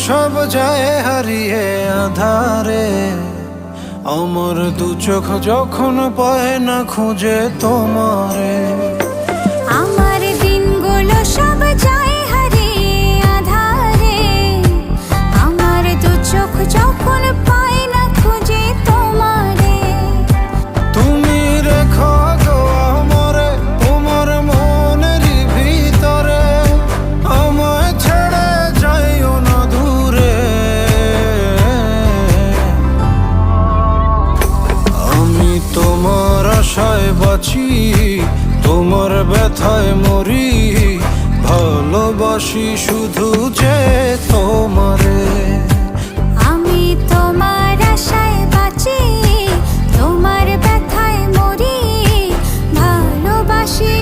সব যায় হারিয়ে আধারে, আমার দু চোখ যখন পায় না খুঁজে তোমারে। আমার দিনগুলো সব যায় হারিয়ে আধারে, আমার দু চোখ যখন পায় না খুঁজে তোমারে। তুমি রেখো গো আমারে তোমার মনের ভিতরে, আমায় ছেড়ে যাইও না দূরে। আমি তোমার আশায় বাঁচি, তোমার ব্যথায় মরি, ভালোবাসি শুধু যে তোমারে।